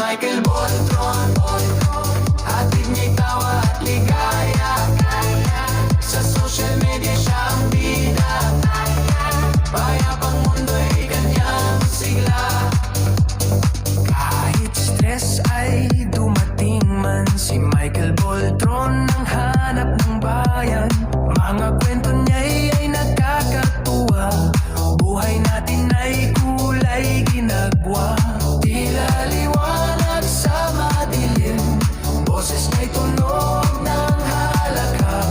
Michael Boltron. Hatid niya'y tawa at ligaya. Sa social media siya ang bida. Payapang mundo'y kanyang sigla. Kahit stress ay dumating man, si Michael Boltron ang hanap ng bayan. Mga kwento niya'y ay nakakatuwa. Buhay natin ay kulay ginagwa. Tila liwanag sa madilim. Boses niya'y tunog ng halakhak.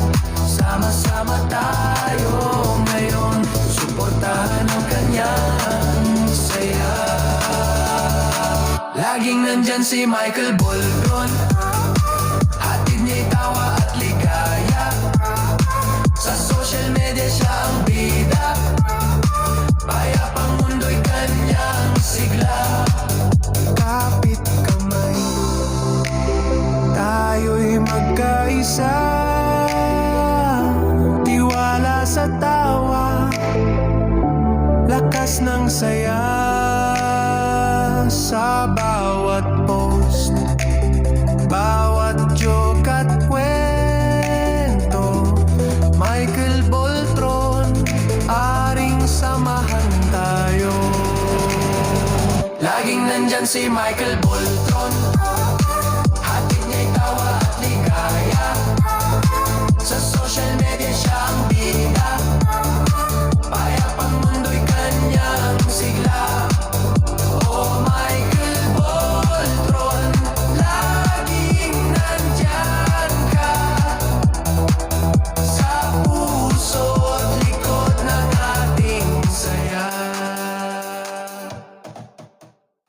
Sama-sama tayo ngayon, suportahan ang kanyang saya. Laging nandyan si Michael Boltron. Hatid niya'y tawa at ligaya. Sa social media siya ang bida. Payapang mundo'y kanyang sigla. Kapit kamay, tayo'y magkaisa. Tiwala sa tawa, lakas ng saya. Sa bawat post, bawat joke at kwento, Michael Boltron, aring samahan tayo. Laging nandyan si Michael Boltron. Hatid niya'y tawa at ligaya. Sa social media